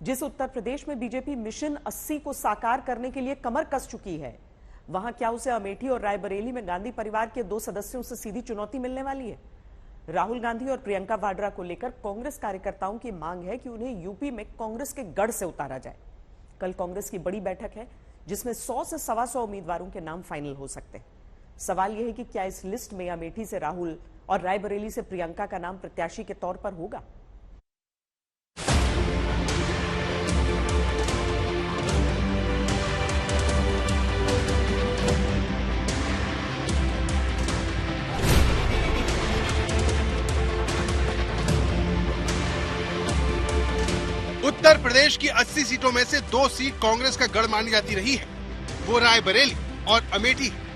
जिस उत्तर प्रदेश में BJP mission 80 को साकार करने के लिए कमर कस चुकी है, वहां क्या उसे अमेठी और रायबरेली में गांधी परिवार के 2 सदस्यों से सीधी चुनौती मिलने वाली है? राहुल गांधी और प्रियंका वाड्रा को लेकर कांग्रेस कार्यकर्ताओं की मांग है कि उन्हें यूपी में कांग्रेस के गढ़ से उतारा जाए। कल कांग्रेस की बड़ी बैठक है जिसमें 100 से 125 उम्मीदवारों के नाम फाइनल हो सकते हैं। सवाल यह है कि क्या इस लिस्ट में अमेठी से राहुल और रायबरेली से प्रियंका का नाम प्रत्याशी के तौर पर होगा? उत्तर प्रदेश की 80 सीटों में से 2 सीट कांग्रेस का गढ़ मानी जाती रही है, वो रायबरेली और अमेठी है।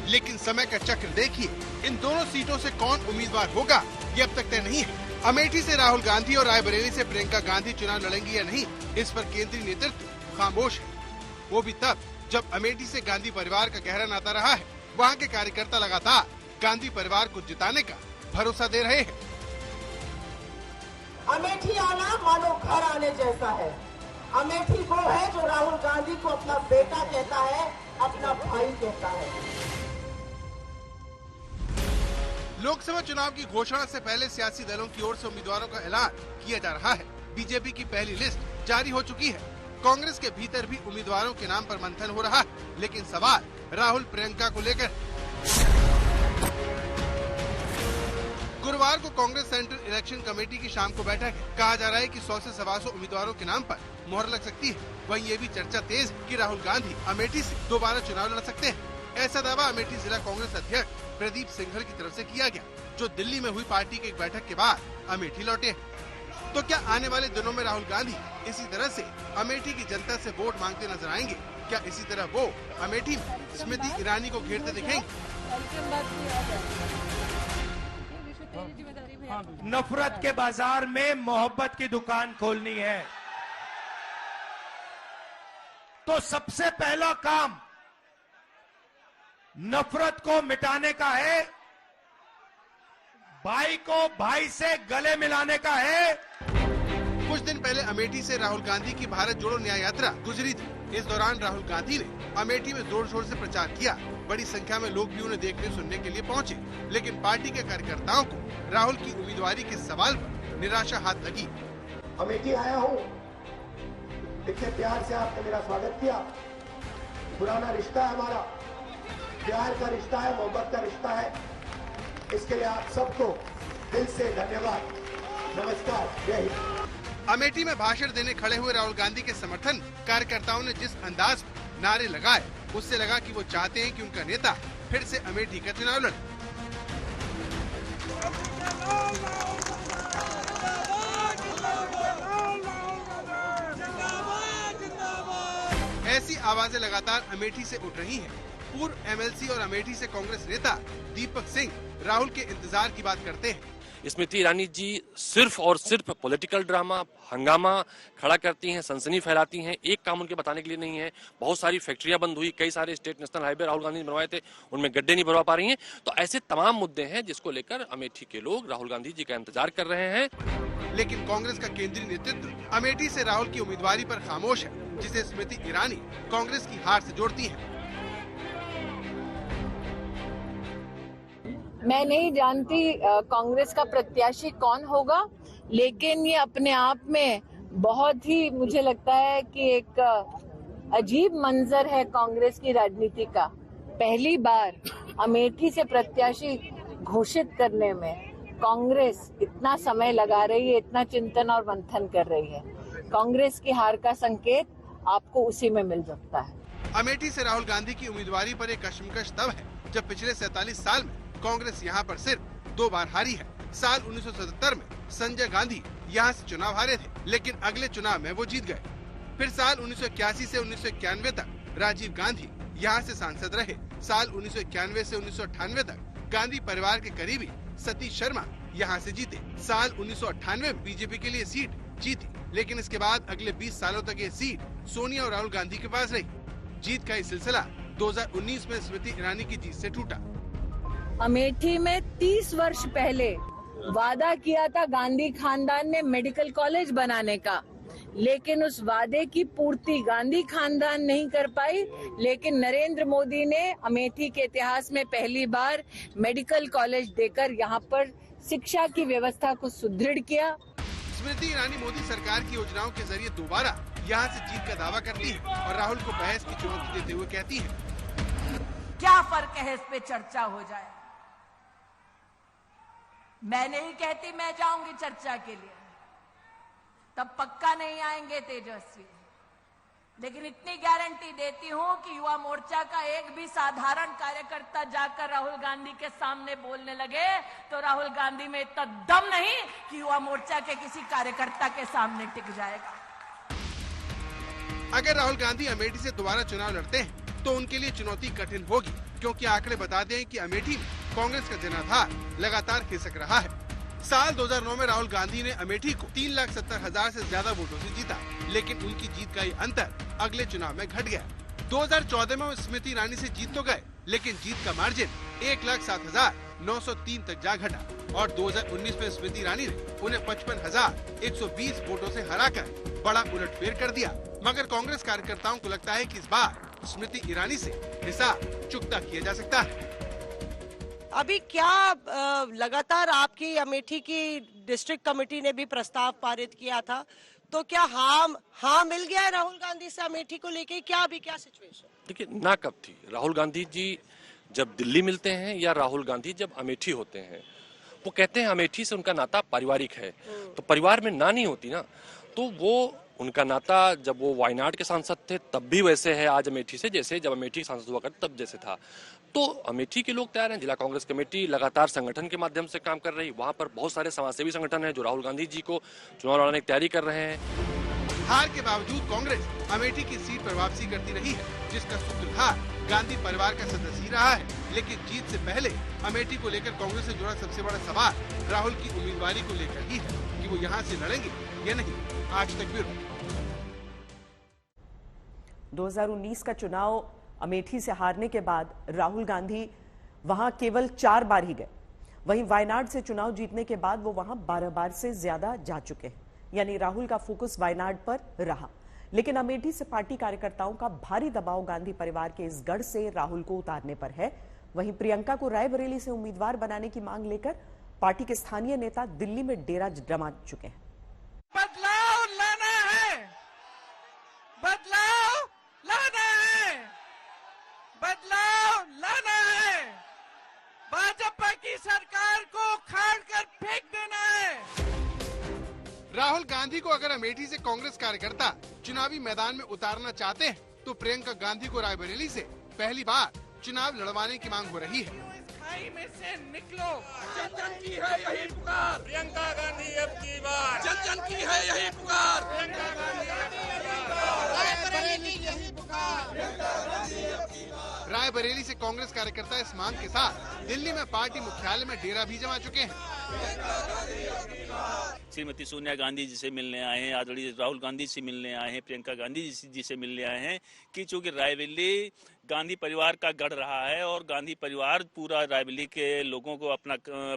लेकिन समय का चक्र देखिए, इन दोनों सीटों से कौन उम्मीदवार होगा ये अब तक तय नहीं है। अमेठी से राहुल गांधी और रायबरेली से प्रियंका गांधी चुनाव लड़ेंगी या नहीं, इस पर केंद्रीय नेतृत्व खामोश है। वो भी तब जब अमेठी से गांधी परिवार का गहरा नाता रहा है। वहाँ के कार्यकर्ता लगातार गांधी परिवार को जिताने का भरोसा दे रहे हैं। अमेठी आना मानो घर आने जैसा है। अमेठी वो है जो राहुल गांधी को अपना बेटा कहता है, अपना भाई कहता है। लोकसभा चुनाव की घोषणा से पहले सियासी दलों की ओर से उम्मीदवारों का ऐलान किया जा रहा है। बीजेपी की पहली लिस्ट जारी हो चुकी है। कांग्रेस के भीतर भी उम्मीदवारों के नाम पर मंथन हो रहा है, लेकिन सवाल राहुल प्रियंका को लेकर। गुरुवार को कांग्रेस सेंट्रल इलेक्शन कमेटी की शाम को बैठक है। कहा जा रहा है कि 100 से 125 उम्मीदवारों के नाम पर मोहर लग सकती है। वहीं ये भी चर्चा तेज कि राहुल गांधी अमेठी से दोबारा चुनाव लड़ सकते हैं। ऐसा दावा अमेठी जिला कांग्रेस अध्यक्ष प्रदीप सिंघल की तरफ से किया गया, जो दिल्ली में हुई पार्टी की एक बैठक के बाद अमेठी लौटे। तो क्या आने वाले दिनों में राहुल गांधी इसी तरह से अमेठी की जनता से वोट मांगते नजर आएंगे? क्या इसी तरह वो अमेठी में स्मृति ईरानी को घेरते दिखेंगे? नफरत के बाजार में मोहब्बत की दुकान खोलनी है, तो सबसे पहला काम नफरत को मिटाने का है, भाई को भाई से गले मिलाने का है। कुछ दिन पहले अमेठी से राहुल गांधी की भारत जोड़ो न्याय यात्रा गुजरी थी। इस दौरान राहुल गांधी ने अमेठी में जोर शोर से प्रचार किया। बड़ी संख्या में लोग भी उन्हें देखने सुनने के लिए पहुंचे, लेकिन पार्टी के कार्यकर्ताओं को राहुल की उम्मीदवारी के सवाल पर निराशा हाथ लगी। अमेठी आया हूँ, इतने प्यार से आपने मेरा स्वागत किया। पुराना रिश्ता है हमारा, प्यार का रिश्ता है, मोहब्बत का रिश्ता है। इसके लिए आप सबको दिल से धन्यवाद, नमस्कार, जय हिंद। अमेठी में भाषण देने खड़े हुए राहुल गांधी के समर्थन कार्यकर्ताओं ने जिस अंदाज में नारे लगाए, उससे लगा कि वो चाहते हैं कि उनका नेता फिर से अमेठी का चुनाव लड़े। ऐसी आवाजें लगातार अमेठी से उठ रही हैं। पूर्व एमएलसी और अमेठी से कांग्रेस नेता दीपक सिंह राहुल के इंतजार की बात करते हैं। स्मृति ईरानी जी सिर्फ और सिर्फ पॉलिटिकल ड्रामा, हंगामा खड़ा करती हैं, सनसनी फैलाती हैं। एक काम उनके बताने के लिए नहीं है। बहुत सारी फैक्ट्रियां बंद हुई, कई सारे state national highway Rahul Gandhi ने बनवाए थे, उनमें गड्ढे नहीं भरवा पा रही हैं। तो ऐसे तमाम मुद्दे हैं जिसको लेकर अमेठी के लोग राहुल गांधी जी का इंतजार कर रहे हैं। लेकिन कांग्रेस का केंद्रीय नेतृत्व अमेठी से राहुल की उम्मीदवारी पर खामोश है, जिसे स्मृति ईरानी कांग्रेस की हार से जोड़ती है। मैं नहीं जानती कांग्रेस का प्रत्याशी कौन होगा, लेकिन ये अपने आप में बहुत ही मुझे लगता है कि एक अजीब मंजर है कांग्रेस की राजनीति का। पहली बार अमेठी से प्रत्याशी घोषित करने में कांग्रेस इतना समय लगा रही है, इतना चिंतन और मंथन कर रही है। कांग्रेस की हार का संकेत आपको उसी में मिल सकता है। अमेठी से राहुल गांधी की उम्मीदवारी पर एक कशमकश तब है जब पिछले 47 साल में कांग्रेस यहाँ पर सिर्फ 2 बार हारी है। साल 1977 में संजय गांधी यहाँ से चुनाव हारे थे, लेकिन अगले चुनाव में वो जीत गए। फिर साल 1981 से 1991 तक राजीव गांधी यहाँ से सांसद रहे। साल 1991 से 1998 तक गांधी परिवार के करीबी सतीश शर्मा यहाँ से जीते। साल 1998 में बीजेपी के लिए सीट जीती, लेकिन इसके बाद अगले 20 सालों तक ये सीट सोनिया और राहुल गांधी के पास रही। जीत का ये सिलसिला 2019 में स्मृति ईरानी की जीत से टूटा। अमेठी में 30 वर्ष पहले वादा किया था गांधी खानदान ने मेडिकल कॉलेज बनाने का, लेकिन उस वादे की पूर्ति गांधी खानदान नहीं कर पाई। लेकिन नरेंद्र मोदी ने अमेठी के इतिहास में पहली बार मेडिकल कॉलेज देकर यहाँ पर शिक्षा की व्यवस्था को सुदृढ़ किया। स्मृति ईरानी मोदी सरकार की योजनाओं के जरिए दोबारा यहाँ से जीत का दावा करती है और राहुल को बहस की चुनौती देते हुए कहती है, क्या फर्क है इस पे चर्चा हो जाए। मैं नहीं कहती मैं जाऊंगी चर्चा के लिए, तब पक्का नहीं आएंगे तेजस्वी, लेकिन इतनी गारंटी देती हूं कि युवा मोर्चा का एक भी साधारण कार्यकर्ता जाकर राहुल गांधी के सामने बोलने लगे तो राहुल गांधी में इतना दम नहीं कि युवा मोर्चा के किसी कार्यकर्ता के सामने टिक जाएगा। अगर राहुल गांधी अमेठी से दोबारा चुनाव लड़ते हैं तो उनके लिए चुनौती कठिन होगी, क्योंकि आंकड़े बता दें कि अमेठी में कांग्रेस का जनाधार लगातार खिसक रहा है। साल 2009 में राहुल गांधी ने अमेठी को 3,70,000 से ज्यादा वोटों से जीता, लेकिन उनकी जीत का ये अंतर अगले चुनाव में घट गया। 2014 में स्मृति ईरानी से जीत तो गए, लेकिन जीत का मार्जिन 1,07,903 तक जा घटा और 2019 में स्मृति ईरानी ने उन्हें 55,120 वोटों से हराकर बड़ा उलटफेर कर दिया। मगर कांग्रेस कार्यकर्ताओं को लगता है कि इस बार स्मृति ईरानी से हिसाब चुकता किया जा सकता है। अभी क्या लगातार आपकी अमेठी की डिस्ट्रिक्ट कमेटी ने भी प्रस्ताव पारित किया था, तो क्या हाँ मिल गया है राहुल गांधी से अमेठी को लेके, क्या अभी क्या सिचुएशन? देखिए, ना कब थी राहुल गांधी जी जब दिल्ली मिलते हैं या राहुल गांधी जब अमेठी होते हैं, वो कहते हैं अमेठी से उनका नाता पारिवारिक है, तो परिवार में ना नहीं होती ना, तो वो उनका नाता जब वो वायनाड के सांसद थे तब भी वैसे है आज अमेठी से जैसे जब अमेठी सांसद हुआ करते तब जैसे था। तो अमेठी के लोग तैयार हैं। जिला कांग्रेस कमेटी लगातार संगठन के माध्यम से काम कर रही, वहां पर बहुत सारे समाजसेवी संगठन हैं जो राहुल गांधी जी को चुनाव लड़ाने की तैयारी कर रहे हैं। हार के बावजूद कांग्रेस अमेठी की सीट पर वापसी करती रही है, जिसका सूत्रधार गांधी परिवार का सदस्य ही रहा है। लेकिन जीत से पहले अमेठी को लेकर कांग्रेस से जुड़ा सबसे बड़ा सवाल राहुल की उम्मीदवारी को लेकर ही है कि वो यहाँ से लड़ेंगे या नहीं। आज तक ब्यूरो। 2019 का चुनाव अमेठी से हारने के बाद राहुल गांधी वहां केवल 4 बार ही गए। वहीं वायनाड से चुनाव जीतने के बाद वो वहां 12 बार से ज्यादा जा चुके हैं, यानी राहुल का फोकस वायनाड पर रहा। लेकिन अमेठी से पार्टी कार्यकर्ताओं का भारी दबाव गांधी परिवार के इस गढ़ से राहुल को उतारने पर है। वहीं प्रियंका को रायबरेली से उम्मीदवार बनाने की मांग लेकर पार्टी के स्थानीय नेता दिल्ली में डेरा जमा चुके हैं। बदलाव लाना है, बदलाव लाना है, बदलाव लाना है, भाजपा की सरकार को उखाड़ कर फेंक देना है। राहुल गांधी को अगर अमेठी से कांग्रेस कार्यकर्ता चुनावी मैदान में उतारना चाहते हैं तो प्रियंका गांधी को रायबरेली से पहली बार चुनाव लड़वाने की मांग हो रही है। खाई में से निकलो, जन जन की है यही पुकार, प्रियंका गांधी अब की बार, जन जन की है यही पुकार, प्रियंका गांधी यही पुकार। रायबरेली से कांग्रेस कार्यकर्ता इस मांग के साथ दिल्ली में पार्टी मुख्यालय में डेरा भी जमा चुके हैं। श्रीमती सोनिया गांधी जी से मिलने आए हैं, आदरणीय राहुल गांधी से मिलने आए हैं, प्रियंका गांधी जी से मिलने आए हैं कि चूंकि रायबरेली गांधी परिवार का गढ़ रहा है और गांधी परिवार पूरा रायबरेली के लोगों को अपना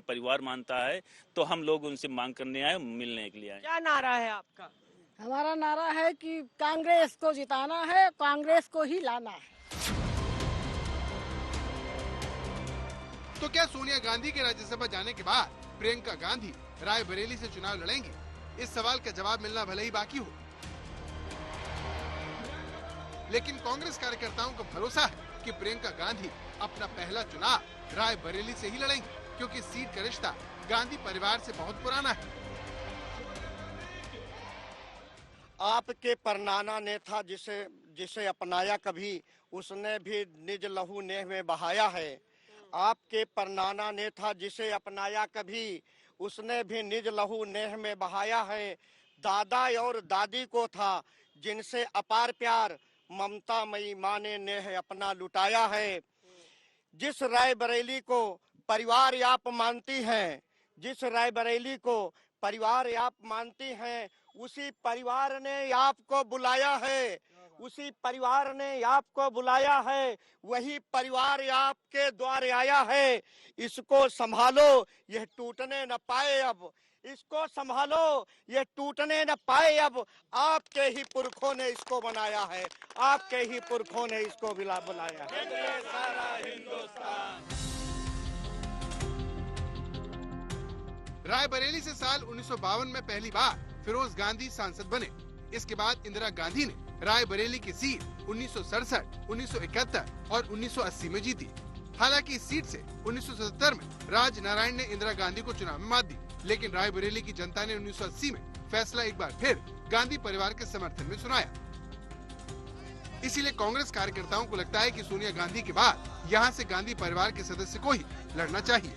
परिवार मानता है, तो हम लोग उनसे मांग करने आए, मिलने के लिए आए। क्या नारा है आपका? हमारा नारा है कि कांग्रेस को जिताना है, कांग्रेस को ही लाना है। तो क्या सोनिया गांधी के राज्यसभा जाने के बाद प्रियंका गांधी रायबरेली से चुनाव लड़ेंगी? इस सवाल का जवाब मिलना भले ही बाकी हो, लेकिन कांग्रेस कार्यकर्ताओं को भरोसा है कि प्रियंका गांधी अपना पहला चुनाव रायबरेली से ही लड़ेंगी, क्योंकि सीट का रिश्ता गांधी परिवार से बहुत पुराना है। आपके परनाना ने था जिसे अपनाया कभी, उसने भी निज लहू नेह में बहाया है। आपके परनाना ने था जिसे अपनाया कभी, उसने भी निज लहू नेह में बहाया है। दादा और दादी को था जिनसे अपार प्यार, ममता मई माँ ने नेह अपना लुटाया है। जिस रायबरेली को परिवार आप मानती हैं, जिस रायबरेली को परिवार आप मानती हैं, उसी परिवार ने आपको बुलाया है, उसी परिवार ने आपको बुलाया है, वही परिवार आपके द्वार आया है। इसको संभालो, यह टूटने न पाए अब, इसको संभालो, ये टूटने न पाए। अब आपके ही पुरखों ने इसको बनाया है, आपके ही पुरखों ने इसको बनाया है। सारा हिंदुस्तान। रायबरेली से साल 1952 में पहली बार फिरोज गांधी सांसद बने। इसके बाद इंदिरा गांधी ने रायबरेली की सीट 1967, 1971 और 1980 में जीती। हालांकि इस सीट से 1977 में राज नारायण ने इंदिरा गांधी को चुनाव में मात दी, लेकिन रायबरेली की जनता ने 1980 में फैसला एक बार फिर गांधी परिवार के समर्थन में सुनाया। इसीलिए कांग्रेस कार्यकर्ताओं को लगता है कि सोनिया गांधी के बाद यहाँ से गांधी परिवार के सदस्य को ही लड़ना चाहिए।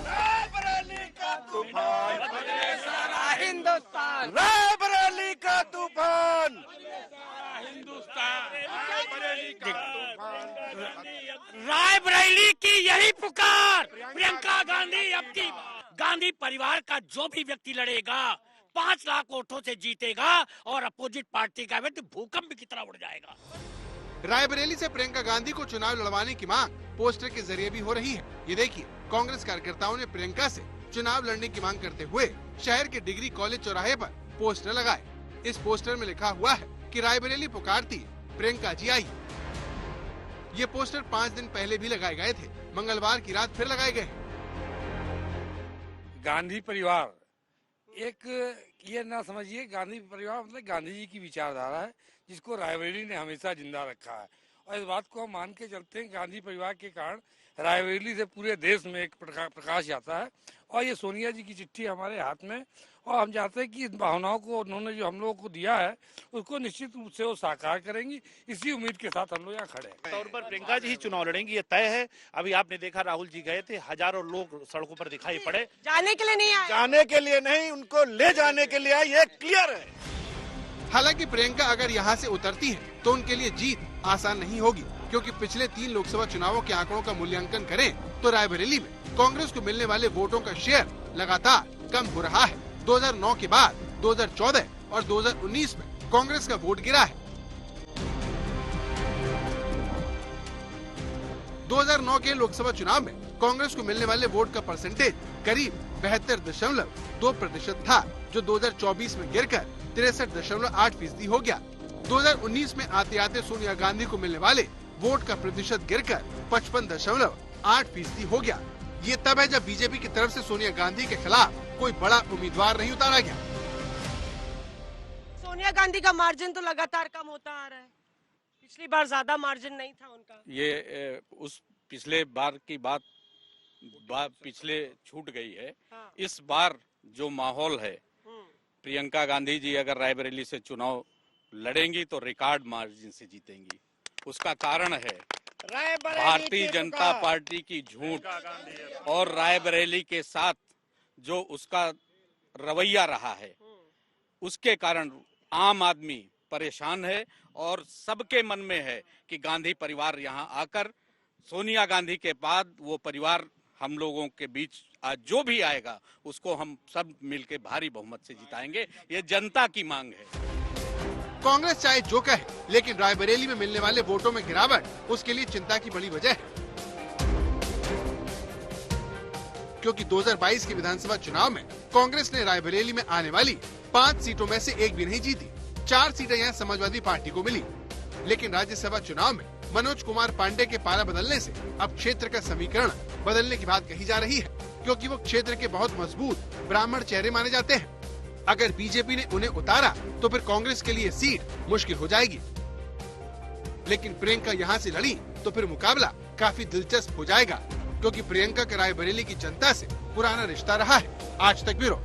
रायबरेली का तूफान, हिंदुस्तान। रायबरेली का तूफान, रायबरेली की यही पुकार। प्रियंका गांधी अब की गांधी परिवार का जो भी व्यक्ति लड़ेगा 5 लाख वोटों से जीतेगा और अपोजिट पार्टी का व्यक्ति भूकंप की तरह उड़ जाएगा। रायबरेली से प्रियंका गांधी को चुनाव लड़वाने की मांग पोस्टर के जरिए भी हो रही है। ये देखिए, कांग्रेस कार्यकर्ताओं ने प्रियंका से चुनाव लड़ने की मांग करते हुए शहर के डिग्री कॉलेज चौराहे पर पोस्टर लगाए। इस पोस्टर में लिखा हुआ है कि रायबरेली पुकारती प्रियंका जी आई। ये पोस्टर 5 दिन पहले भी लगाए गए थे, मंगलवार की रात फिर लगाए गए। गांधी परिवार एक, ये ना समझिए, गांधी परिवार मतलब गांधी जी की विचारधारा है जिसको रायबरेली ने हमेशा जिंदा रखा है। और इस बात को हम मान के चलते हैं, गांधी परिवार के कारण रायबरेली से पूरे देश में एक प्रकाश आता है। और ये सोनिया जी की चिट्ठी हमारे हाथ में, और हम चाहते हैं कि इस भावनाओं को उन्होंने जो हम लोगों को दिया है उसको निश्चित रूप से वो साकार करेंगी। इसी उम्मीद के साथ हम लोग यहाँ खड़े हैं। तौर पर प्रियंका जी ही चुनाव लड़ेंगी, ये तय है। अभी आपने देखा राहुल जी गए थे, हजारों लोग सड़कों पर दिखाई पड़े। जाने के लिए नहीं आए, जाने के लिए नहीं, उनको ले जाने के लिए, ये क्लियर है। हालांकि प्रियंका अगर यहाँ से उतरती है तो उनके लिए जीत आसान नहीं होगी, क्योंकि पिछले 3 लोकसभा चुनावों के आंकड़ों का मूल्यांकन करें तो रायबरेली में कांग्रेस को मिलने वाले वोटों का शेयर लगातार कम हो रहा है। 2009 के बाद 2014 और 2019 में कांग्रेस का वोट गिरा है। 2009 के लोकसभा चुनाव में कांग्रेस को मिलने वाले वोट का परसेंटेज करीब 72.2% था, जो 2024 में गिरकर 63.8% हो गया। 2019 में आते आते सोनिया गांधी को मिलने वाले वोट का प्रतिशत गिरकर 55.8% हो गया। ये तब है जब बीजेपी की तरफ से सोनिया गांधी के खिलाफ कोई बड़ा उम्मीदवार नहीं उतारा गया। सोनिया गांधी का मार्जिन तो लगातार कम होता आ रहा है। पिछली बार ज्यादा मार्जिन नहीं था उनका। ये उस पिछले बार की बात पिछले छूट गई है। हाँ। इस बार जो माहौल है, प्रियंका गांधी जी अगर रायबरेली से चुनाव लड़ेंगी तो रिकॉर्ड मार्जिन से जीतेंगी। उसका कारण है भारतीय जनता पार्टी की झूठ और रायबरेली के साथ जो उसका रवैया रहा है, उसके कारण आम आदमी परेशान है और सबके मन में है कि गांधी परिवार यहाँ आकर सोनिया गांधी के बाद वो परिवार हम लोगों के बीच आज जो भी आएगा उसको हम सब मिलके भारी बहुमत से जिताएंगे। ये जनता की मांग है। कांग्रेस चाहे जो कहे, लेकिन रायबरेली में मिलने वाले वोटों में गिरावट उसके लिए चिंता की बड़ी वजह है, क्योंकि 2022 के विधानसभा चुनाव में कांग्रेस ने रायबरेली में आने वाली 5 सीटों में से एक भी नहीं जीती। 4 सीटें यहाँ समाजवादी पार्टी को मिली, लेकिन राज्यसभा चुनाव में मनोज कुमार पांडे के पाला बदलने से अब क्षेत्र का समीकरण बदलने की बात कही जा रही है, क्योंकि वो क्षेत्र के बहुत मजबूत ब्राह्मण चेहरे माने जाते हैं। अगर बीजेपी ने उन्हें उतारा तो फिर कांग्रेस के लिए सीट मुश्किल हो जाएगी, लेकिन प्रियंका यहाँ से लड़ी तो फिर मुकाबला काफी दिलचस्प हो जाएगा, क्योंकि प्रियंका का रायबरेली की जनता से पुराना रिश्ता रहा है। आज तक ब्यूरो।